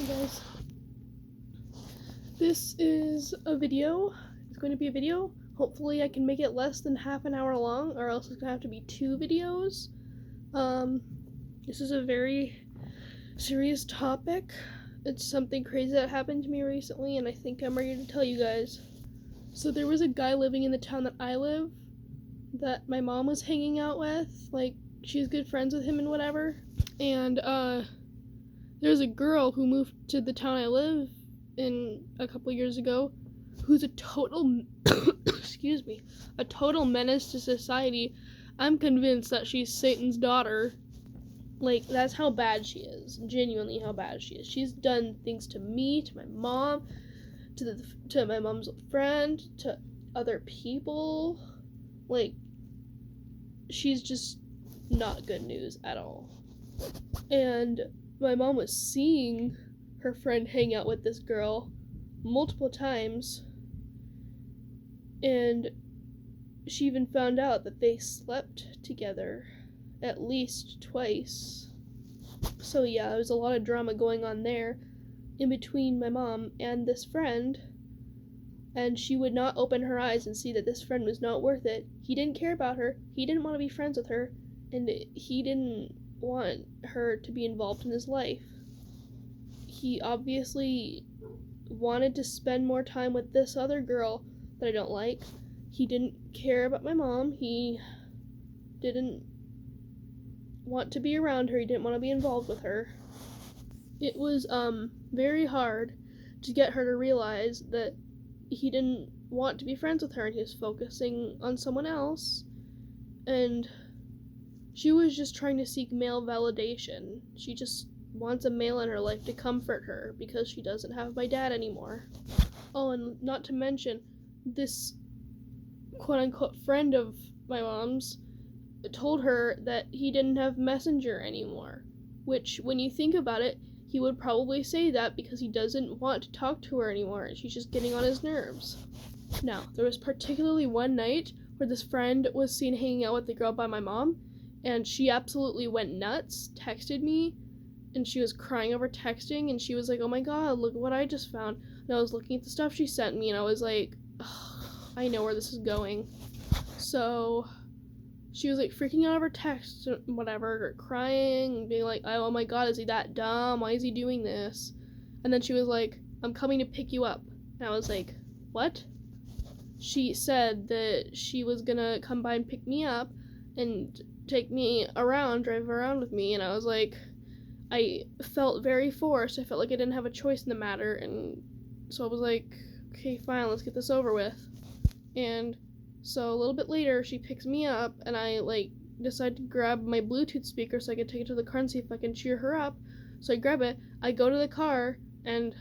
guys. This is a video. It's going to be a video. Hopefully I can make it less than half an hour long, or else it's going to have to be 2 videos. This is a very serious topic. It's something crazy that happened to me recently, and I think I'm ready to tell you guys. So there was a guy living in the town that I live that my mom was hanging out with. Like, she's good friends with him and whatever. And, there's a girl who moved to the town I live in a couple years ago who's a total a total menace to society. I'm convinced that she's Satan's daughter. Like, that's how bad she is. Genuinely how bad she is. She's done things to me, to my mom, to my mom's friend, to other people. Like, she's just not good news at all. And my mom was seeing her friend hang out with this girl multiple times, and she even found out that they slept together at least twice. So yeah, there was a lot of drama going on there in between my mom and this friend, and she would not open her eyes and see that this friend was not worth it. He didn't care about her, he didn't want to be friends with her, and he didn't want her to be involved in his life. He obviously wanted to spend more time with this other girl that I don't like. He didn't care about my mom. He didn't want to be around her. He didn't want to be involved with her. It was very hard to get her to realize that he didn't want to be friends with her and he was focusing on someone else. And she was just trying to seek male validation. She just wants a male in her life to comfort her because she doesn't have my dad anymore. Oh, and not to mention, this quote-unquote friend of my mom's told her that he didn't have Messenger anymore, which, when you think about it, he would probably say that because he doesn't want to talk to her anymore and she's just getting on his nerves. Now, there was particularly one night where this friend was seen hanging out with the girl by my mom, and she absolutely went nuts, texted me, and she was crying over texting, and she was like, oh my god, look what I just found. And I was looking at the stuff she sent me, and I was like, I know where this is going. So she was like freaking out over text, whatever, crying, being like, oh my god, is he that dumb? Why is he doing this? And then she was like, I'm coming to pick you up. And I was like, what? She said that she was gonna come by and pick me up and take me around, drive around with me, and I was like, I felt very forced. I felt like I didn't have a choice in the matter, and so I was like, okay, fine, let's get this over with. And so a little bit later, she picks me up, and I, decide to grab my Bluetooth speaker so I can take it to the car and see if I can cheer her up. So I grab it, I go to the car, and,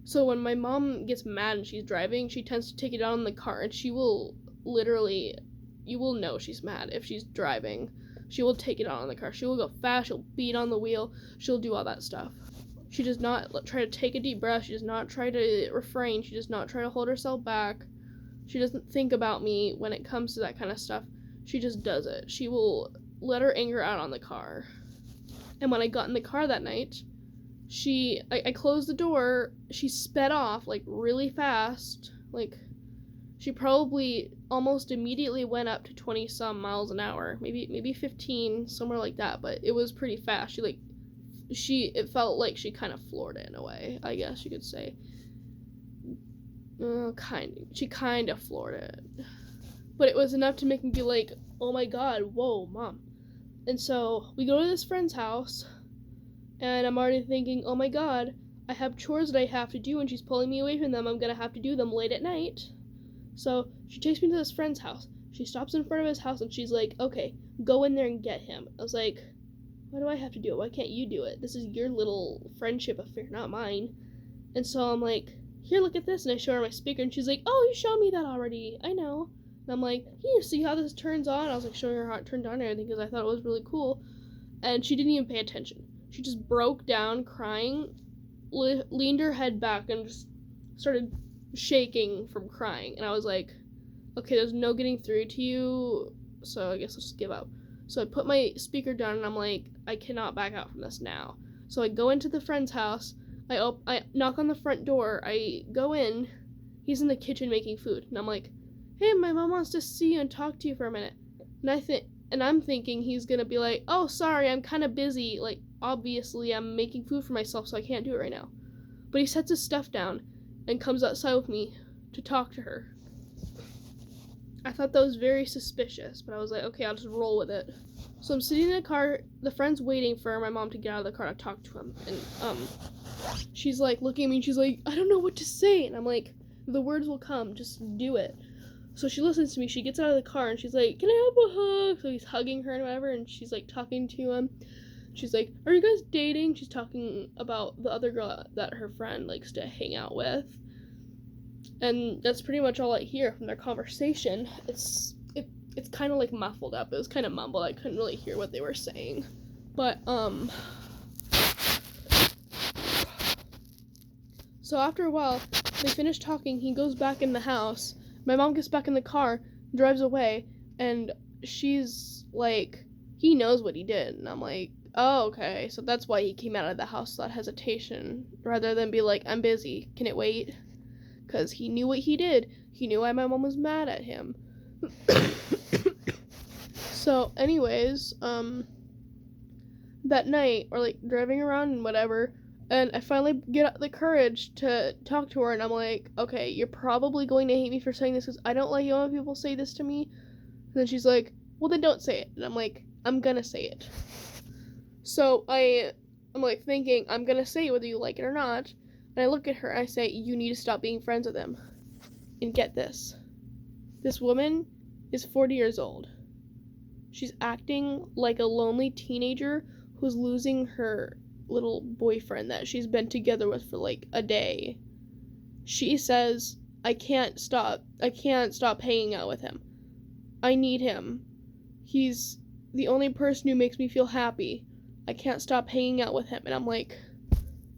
so when my mom gets mad and she's driving, she tends to take it out in the car, and she will literally, you will know she's mad if she's driving. She will take it out in the car. She will go fast, she'll beat on the wheel, she'll do all that stuff. She does not try to take a deep breath, she does not try to refrain, she does not try to hold herself back. She doesn't think about me when it comes to that kind of stuff. She just does it. She will let her anger out on the car. And when I got in the car that night, I closed the door, she sped off, really fast. She probably almost immediately went up to 20-some miles an hour. Maybe 15, somewhere like that, but it was pretty fast. It felt like she kind of floored it in a way, I guess you could say. She kind of floored it. But it was enough to make me be like, oh my god, whoa, mom. And so, we go to this friend's house, and I'm already thinking, oh my god, I have chores that I have to do, and she's pulling me away from them. I'm gonna have to do them late at night. So, she takes me to this friend's house. She stops in front of his house, and she's like, okay, go in there and get him. I was like, why do I have to do it? Why can't you do it? This is your little friendship affair, not mine. And so I'm like, here, look at this. And I show her my speaker, and she's like, oh, you showed me that already. I know. And I'm like, here, see how this turns on? I was like showing her how it turned on and everything because I thought it was really cool. And she didn't even pay attention. She just broke down crying, leaned her head back, and just started shaking from crying. And I was like, okay, there's no getting through to you, so I guess I'll just give up. So I put my speaker down, and I'm like, I cannot back out from this now. So I go into the friend's house. I knock on the front door. I go in. He's in the kitchen making food, and I'm like, "Hey, my mom wants to see you and talk to you for a minute." And I'm thinking he's gonna be like, "Oh, sorry, I'm kind of busy. Like, obviously, I'm making food for myself, so I can't do it right now." But he sets his stuff down and comes outside with me to talk to her. I thought that was very suspicious, but I was like, okay, I'll just roll with it. So I'm sitting in the car, the friend's waiting for my mom to get out of the car to talk to him, and she's like looking at me and she's like, "I don't know what to say," and I'm like, "The words will come, just do it." So she listens to me, she gets out of the car and she's like, "Can I have a hug?" So he's hugging her and whatever, and she's like talking to him. She's like, "Are you guys dating?" She's talking about the other girl that her friend likes to hang out with. And that's pretty much all I hear from their conversation. It's kind of like muffled up. It was kind of mumbled. I couldn't really hear what they were saying. But, so after a while, they finish talking. He goes back in the house. My mom gets back in the car, drives away, and she's like, "He knows what he did." And I'm like, "Oh, okay. So that's why he came out of the house without hesitation, rather than be like, 'I'm busy. Can it wait?'" Because he knew what he did. He knew why my mom was mad at him. So, anyways, that night, we're, like, driving around and whatever, and I finally get the courage to talk to her, and I'm like, "Okay, you're probably going to hate me for saying this, because I don't like it when people say this to me." And then she's like, "Well, then don't say it." And I'm like, "I'm gonna say it." So, I'm, like, thinking, I'm gonna say it whether you like it or not. And I look at her and I say, "You need to stop being friends with him." And get this. This woman is 40 years old. She's acting like a lonely teenager who's losing her little boyfriend that she's been together with for like a day. She says, I can't stop hanging out with him. I need him. He's the only person who makes me feel happy. I can't stop hanging out with him." And I'm like,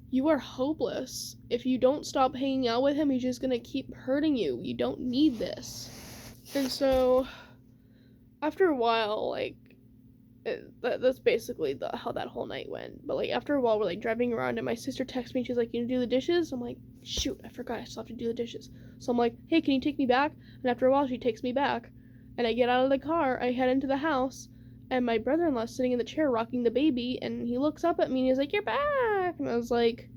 "You are hopeless. If you don't stop hanging out with him, he's just gonna keep hurting you. You don't need this." And so, after a while, like, that's basically how that whole night went. But, like, after a while, we're, like, driving around, and my sister texts me, and she's like, "You gonna do the dishes?" I'm like, shoot, I forgot I still have to do the dishes. So I'm like, "Hey, can you take me back?" And after a while, she takes me back. And I get out of the car, I head into the house, and my brother-in-law's sitting in the chair rocking the baby, and he looks up at me, and he's like, "You're back!" And I was like,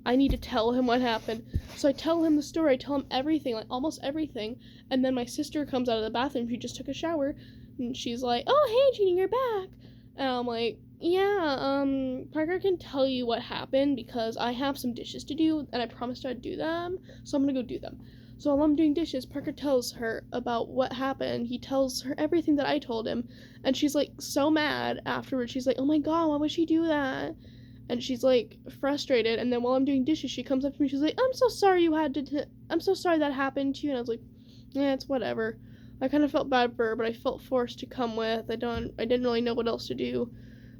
I need to tell him what happened. So I tell him the story. I tell him everything, like almost everything. And then my sister comes out of the bathroom. She just took a shower. And she's like, "Oh, hey, Jeannie, you're back." And I'm like, "Yeah, Parker can tell you what happened because I have some dishes to do. And I promised I'd do them. So I'm going to go do them." So while I'm doing dishes, Parker tells her about what happened. He tells her everything that I told him. And she's like so mad afterwards. She's like, "Oh my God, why would she do that?" And she's, like, frustrated, and then while I'm doing dishes, she comes up to me, she's like, "I'm so sorry I'm so sorry that happened to you." And I was like, "Yeah, it's whatever." I kind of felt bad for her, but I felt forced to come with. I didn't really know what else to do.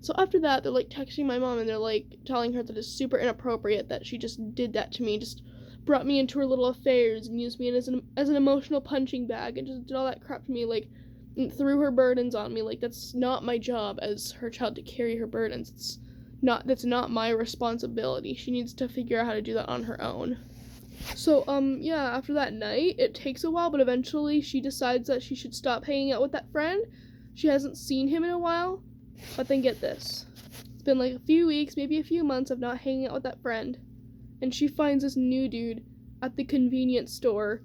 So after that, they're, like, texting my mom, and they're, like, telling her that it's super inappropriate that she just did that to me, just brought me into her little affairs, and used me as an emotional punching bag, and just did all that crap to me, like, and threw her burdens on me. Like, that's not my job as her child to carry her burdens. That's not my responsibility. She needs to figure out how to do that on her own. So, yeah, after that night, it takes a while, but eventually she decides that she should stop hanging out with that friend. She hasn't seen him in a while, but then get this. It's been like a few weeks, maybe a few months of not hanging out with that friend, and she finds this new dude at the convenience store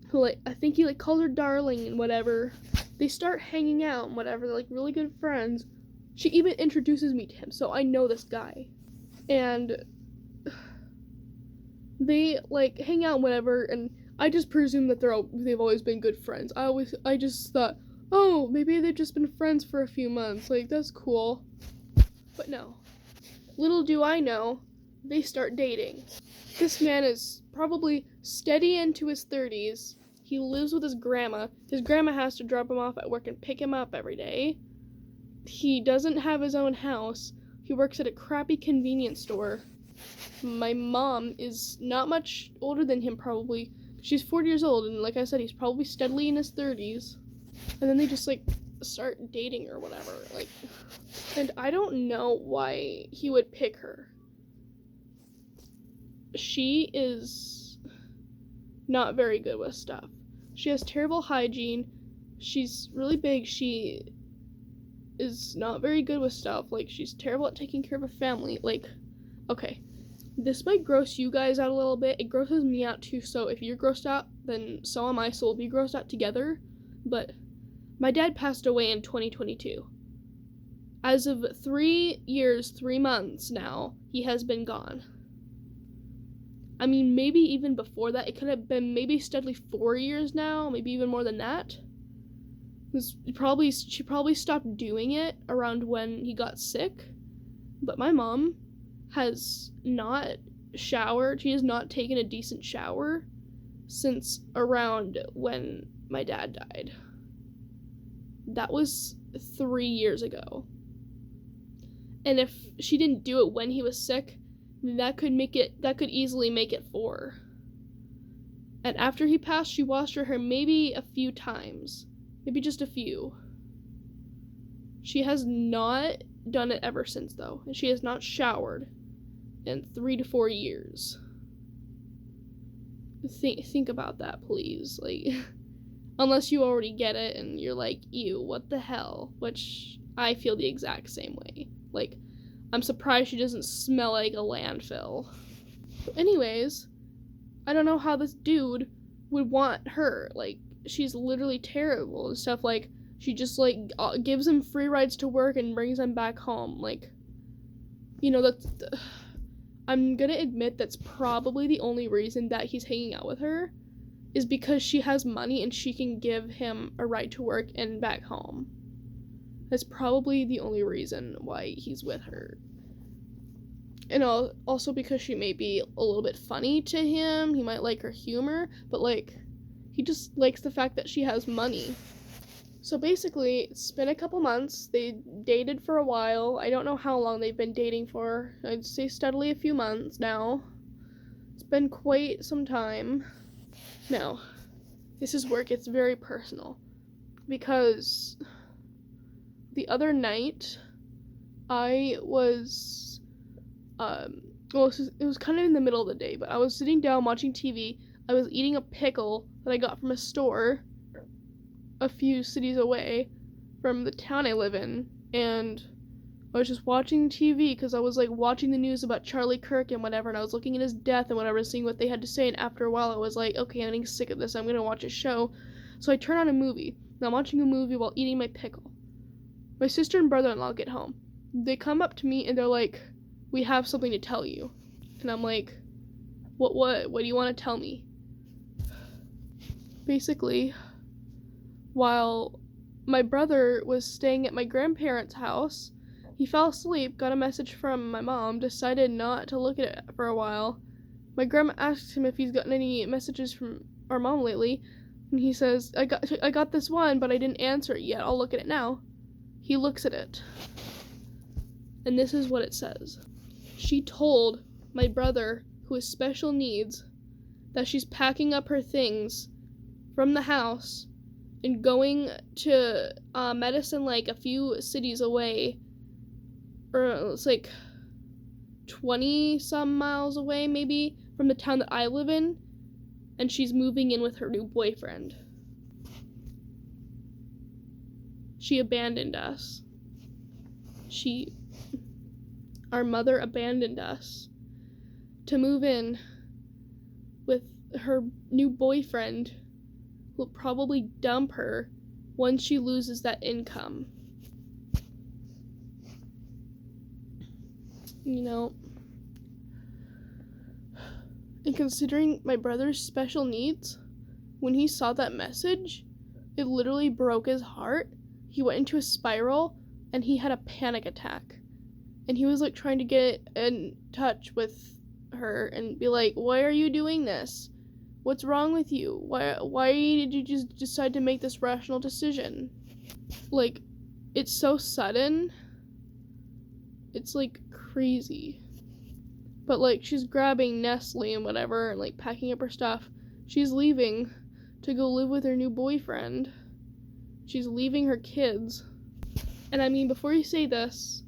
who, like, I think he, like, called her darling and whatever. They start hanging out and whatever. They're, like, really good friends. She even introduces me to him, so I know this guy. And they, like, hang out whatever, and I just presume that they've always been good friends. I just thought, oh, maybe they've just been friends for a few months. Like, that's cool. But no. Little do I know, they start dating. This man is probably steady into his 30s. He lives with his grandma. His grandma has to drop him off at work and pick him up every day. He doesn't have his own house. He works at a crappy convenience store. My mom is not much older than him, probably. She's 40 years old, and like I said, he's probably steadily in his 30s. And then they just, like, start dating or whatever, like, and I don't know why he would pick her. She is not very good with stuff. She has terrible hygiene. She's really big. She is not very good with stuff. Like, she's terrible at taking care of a family. Like, okay, this might gross you guys out a little bit. It grosses me out too, so if you're grossed out, then so am I, so we'll be grossed out together. But my dad passed away in 2022. As of 3 years, 3 months now, he has been gone. I mean, maybe even before that, it could have been maybe steadily 4 years now, maybe even more than that. She probably stopped doing it around when he got sick. But my mom has not showered. She has not taken a decent shower since around when my dad died. That was 3 years ago. And if she didn't do it when he was sick, that could easily make it 4. And after he passed, she washed her hair maybe a few times. Maybe just a few. She has not done it ever since, though. And she has not showered in 3 to 4 years. Think about that, please. Like, unless you already get it and you're like, ew, what the hell? Which I feel the exact same way. Like, I'm surprised she doesn't smell like a landfill. But anyways, I don't know how this dude would want her. Like, she's literally terrible and stuff. Like, she just, like, gives him free rides to work and brings him back home. Like, you know, I'm gonna admit that's probably the only reason that he's hanging out with her, is because she has money and she can give him a ride to work and back home. That's probably the only reason why he's with her. And also because she may be a little bit funny to him. He might like her humor, but, like, he just likes the fact that she has money. So basically, it's been a couple months. They dated for a while. I don't know how long they've been dating for. I'd say steadily a few months now. It's been quite some time. Now, this is where it gets very personal. Because the other night, I was, it was kind of in the middle of the day, but I was sitting down watching TV. I was eating a pickle that I got from a store a few cities away from the town I live in, and I was just watching TV because I was, like, watching the news about Charlie Kirk and whatever, and I was looking at his death and whatever, seeing what they had to say, and after a while I was like, okay, I'm getting sick of this, I'm gonna watch a show. So I turn on a movie, and I'm watching a movie while eating my pickle. My sister and brother-in-law get home. They come up to me and they're like, we have something to tell you. And I'm like, what do you want to tell me? Basically, while my brother was staying at my grandparents' house, he fell asleep, got a message from my mom, decided not to look at it for a while. My grandma asked him if he's gotten any messages from our mom lately, and he says, I got this one, but I didn't answer it yet, I'll look at it now. He looks at it, and this is what it says. She told my brother, who has special needs, that she's packing up her things from the house and going to Medicine Lake, a few cities away, or it's like 20 some miles away maybe from the town that I live in, and she's moving in with her new boyfriend. She abandoned us. Our mother abandoned us to move in with her new boyfriend, who will probably dump her once she loses that income. You know, and considering my brother's special needs, when he saw that message, it literally broke his heart. He went into a spiral, and he had a panic attack. And he was, like, trying to get in touch with her and be like, why are you doing this? What's wrong with you? Why did you just decide to make this rational decision? Like, it's so sudden. It's, like, crazy. But, like, she's grabbing Nestle and whatever and, like, packing up her stuff. She's leaving to go live with her new boyfriend. She's leaving her kids. And I mean, before you say this,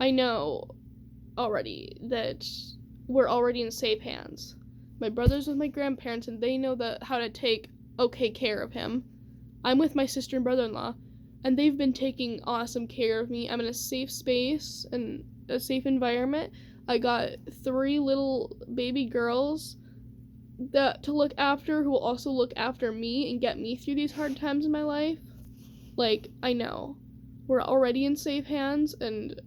I know already that we're already in safe hands. My brother's with my grandparents, and they know how to take okay care of him. I'm with my sister and brother-in-law, and they've been taking awesome care of me. I'm in a safe space and a safe environment. I got 3 little baby girls to look after, who will also look after me and get me through these hard times in my life. Like, I know we're already in safe hands, and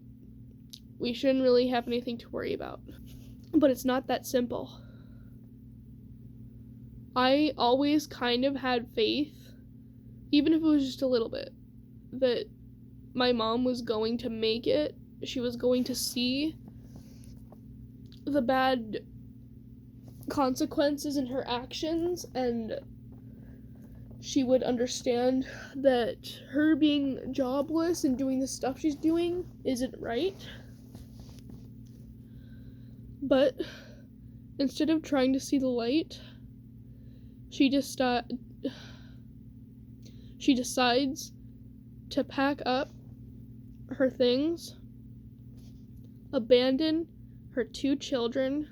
we shouldn't really have anything to worry about. But it's not that simple. I always kind of had faith, even if it was just a little bit, that my mom was going to make it. She was going to see the bad consequences in her actions, and she would understand that her being jobless and doing the stuff she's doing isn't right. But instead of trying to see the light, she decides to pack up her things, abandon her 2 children,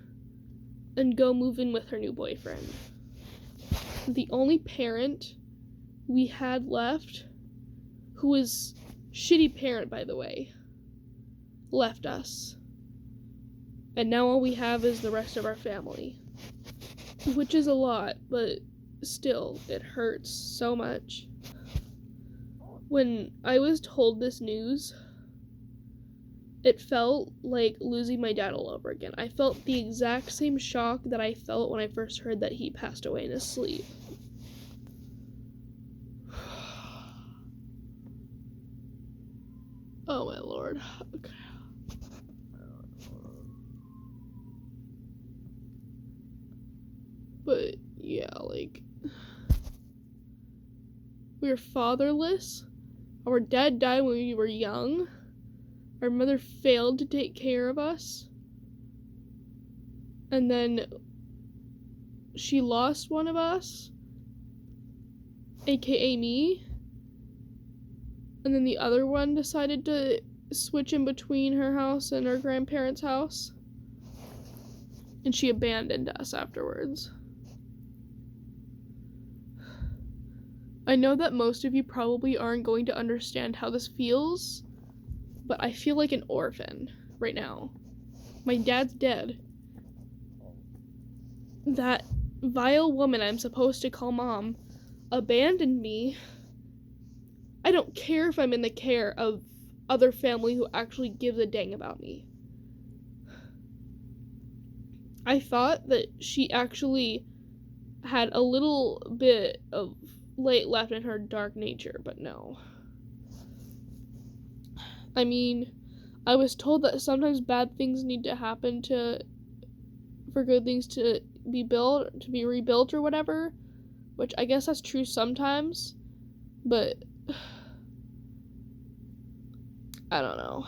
and go move in with her new boyfriend. The only parent we had left, who was shitty parent, by the way, left us. And now all we have is the rest of our family. Which is a lot, but still, it hurts so much. When I was told this news, it felt like losing my dad all over again. I felt the exact same shock that I felt when I first heard that he passed away in his sleep. Oh my lord. Okay. But yeah, like, we were fatherless. Our dad died when we were young. Our mother failed to take care of us. And then she lost one of us, aka me. And then the other one decided to switch in between her house and her grandparents' house. And she abandoned us afterwards. I know that most of you probably aren't going to understand how this feels, but I feel like an orphan right now. My dad's dead. That vile woman I'm supposed to call mom abandoned me. I don't care if I'm in the care of other family who actually gives a dang about me. I thought that she actually had a little bit of light left in her dark nature, but no. I mean, I was told that sometimes bad things need to happen for good things to be rebuilt or whatever, which I guess that's true sometimes, but I don't know.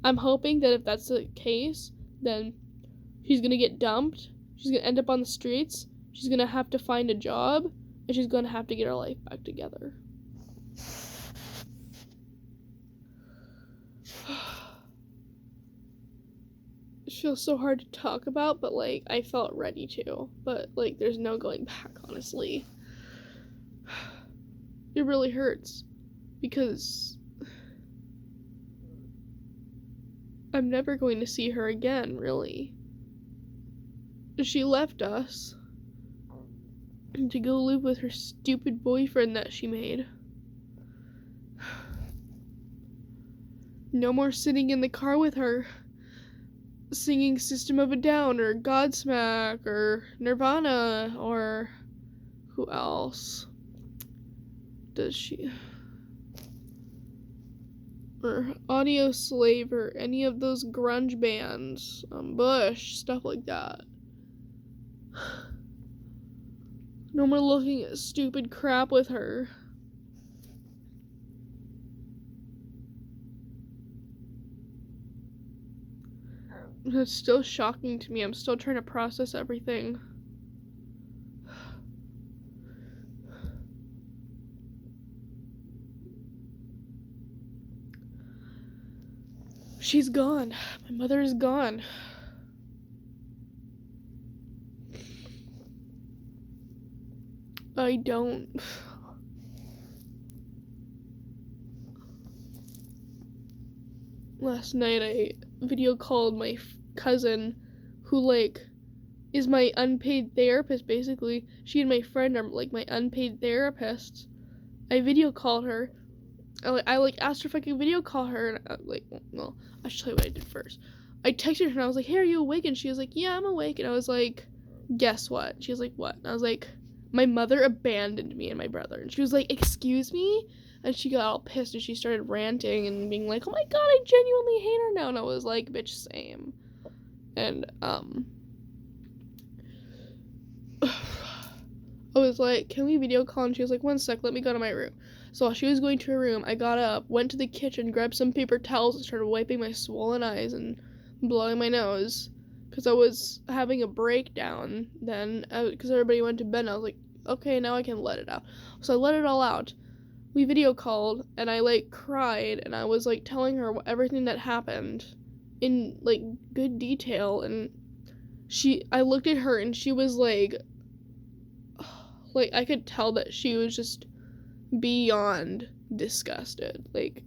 I'm hoping that if that's the case, then she's gonna get dumped, she's gonna end up on the streets, she's gonna have to find a job, and she's gonna have to get her life back together. It feels so hard to talk about, but, like, I felt ready to. But, like, there's no going back, honestly. It really hurts. Because I'm never going to see her again, really. She left us to go live with her stupid boyfriend that she made. No more sitting in the car with her, singing System of a Down or Godsmack or Nirvana or who else does she? Or Audio Slave or any of those grunge bands, Bush, stuff like that. No more looking at stupid crap with her. It's still shocking to me. I'm still trying to process everything. She's gone. My mother is gone. I don't. Last night I video called my cousin, who like is my unpaid therapist. Basically, she and my friend are like my unpaid therapists. I video called her. I like asked her if I could video call her, and well, I should tell you what I did first. I texted her and I was like, "Hey, are you awake?" And she was like, "Yeah, I'm awake." And I was like, "Guess what?" She was like, "What?" And I was like, "My mother abandoned me and my brother." And she was like, "Excuse me?" And she got all pissed and she started ranting and being like, "Oh my god, I genuinely hate her now." And I was like, "Bitch, same." And I was like, "Can we video call?" And she was like, "1 sec, let me go to my room." So while she was going to her room, I got up, went to the kitchen, grabbed some paper towels, and started wiping my swollen eyes and blowing my nose. Because I was having a breakdown then, because everybody went to bed, and I was like, okay, now I can let it out. So I let it all out. We video called, and I, like, cried, and I was, like, telling her everything that happened in, like, good detail, and I looked at her, and she was, like, I could tell that she was just beyond disgusted, like,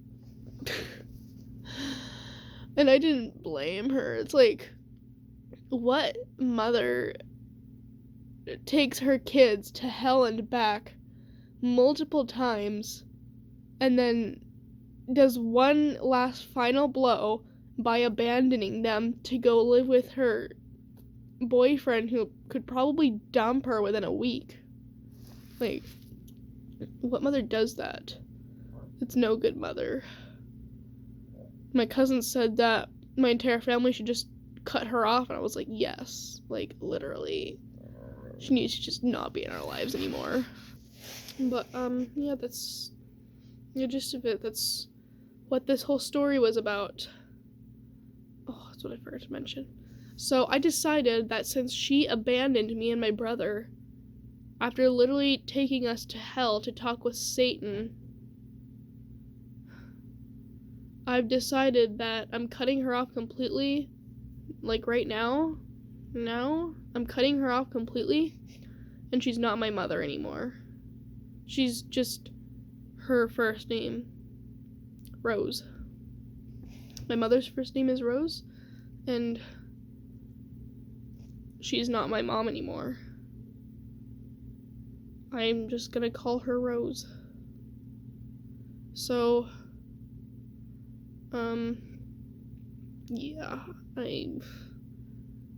and I didn't blame her. It's like, what mother takes her kids to hell and back multiple times and then does one last final blow by abandoning them to go live with her boyfriend who could probably dump her within a week? Like, what mother does that? It's no good mother. My cousin said that my entire family should just cut her off, and I was like, yes, like, literally, she needs to just not be in our lives anymore. But yeah, that's the gist of it. That's what this whole story was about. Oh, that's what I forgot to mention. So I decided that since she abandoned me and my brother after literally taking us to hell to talk with Satan, I've decided that I'm cutting her off completely. Like, right now, I'm cutting her off completely, and she's not my mother anymore. She's just her first name, Rose. My mother's first name is Rose, and she's not my mom anymore. I'm just gonna call her Rose. So, yeah,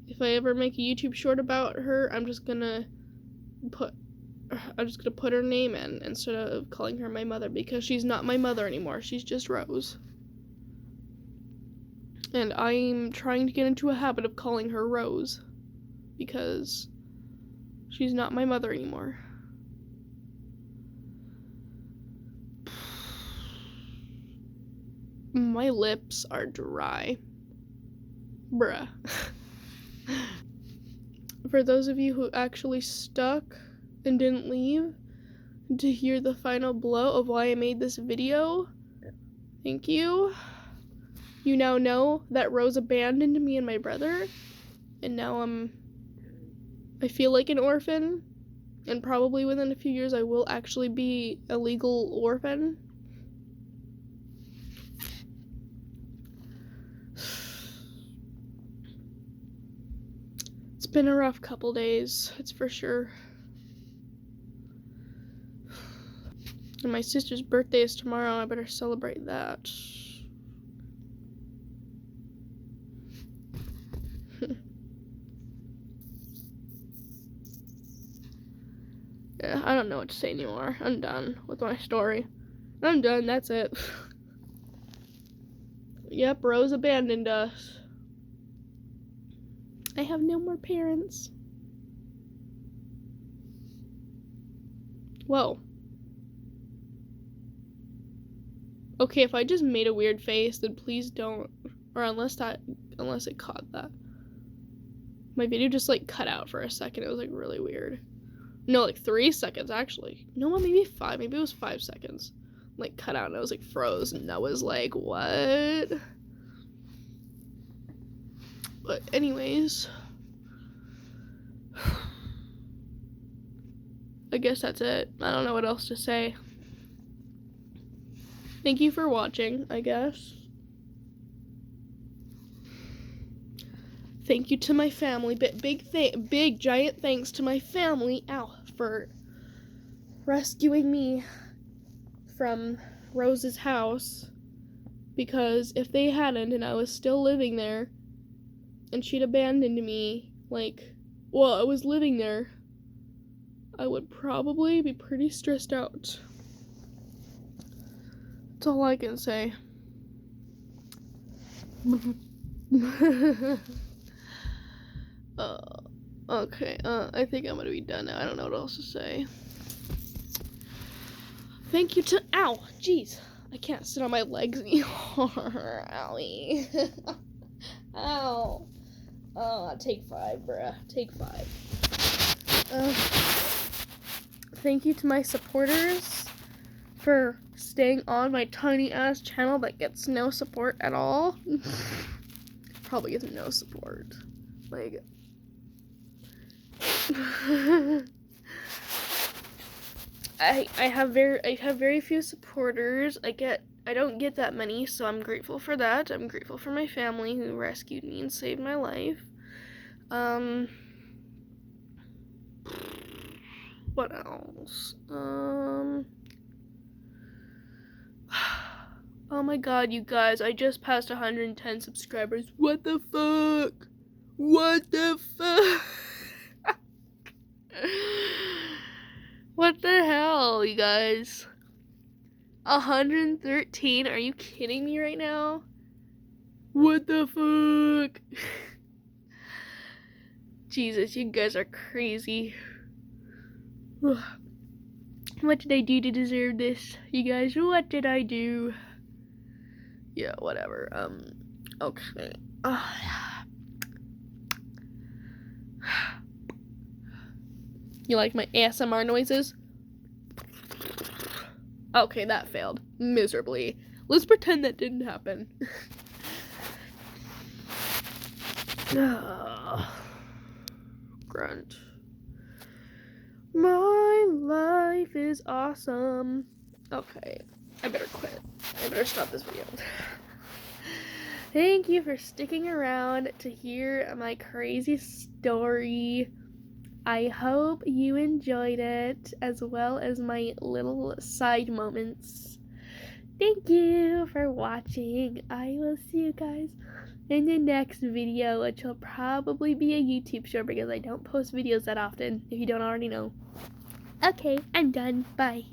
if I ever make a YouTube short about her, I'm just gonna put her name in instead of calling her my mother, because she's not my mother anymore. She's just Rose. And I'm trying to get into a habit of calling her Rose, because she's not my mother anymore. My lips are dry. Bruh. For those of you who actually stuck and didn't leave to hear the final blow of why I made this video, thank you. You now know that Rose abandoned me and my brother, and now I feel like an orphan, and probably within a few years I will actually be a legal orphan. It's been a rough couple days, it's for sure. And my sister's birthday is tomorrow, I better celebrate that. Yeah, I don't know what to say anymore. I'm done with my story. I'm done, that's it. Yep, Rose abandoned us. I have no more parents. Whoa. Okay, if I just made a weird face, then please don't. Or unless it caught that. My video just, like, cut out for a second. It was, like, really weird. No, like, 3 seconds, actually. No, maybe 5. Maybe it was 5 seconds. Like, cut out, and I was, like, froze. And I was like, what? But anyways, I guess that's it. I don't know what else to say. Thank you for watching, I guess. Thank you to my family. Big giant thanks to my family, for rescuing me from Rose's house. Because if they hadn't and I was still living there and she'd abandoned me, while I was living there, I would probably be pretty stressed out. That's all I can say. Okay, I think I'm gonna be done now. I don't know what else to say. Thank you to, jeez. I can't sit on my legs anymore. Owie. Ow. Take 5, bruh. Take 5. Thank you to my supporters for staying on my tiny ass channel that gets no support at all. Probably gets no support. I have very few supporters. I don't get that many, so I'm grateful for that. I'm grateful for my family who rescued me and saved my life. What else? Oh my god, you guys, I just passed 110 subscribers. What the fuck? What the fuck? What the hell, you guys? 113? Are you kidding me right now? What the fuck? Jesus, you guys are crazy. What did I do to deserve this? You guys, what did I do? Yeah, whatever. Okay. You like my ASMR noises? Okay, that failed miserably. Let's pretend that didn't happen. Grunt. My life is awesome. Okay, I better quit. I better stop this video. Thank you for sticking around to hear my crazy story. I hope you enjoyed it, as well as my little side moments. Thank you for watching. I will see you guys in the next video, which will probably be a YouTube show because I don't post videos that often, if you don't already know. Okay, I'm done. Bye.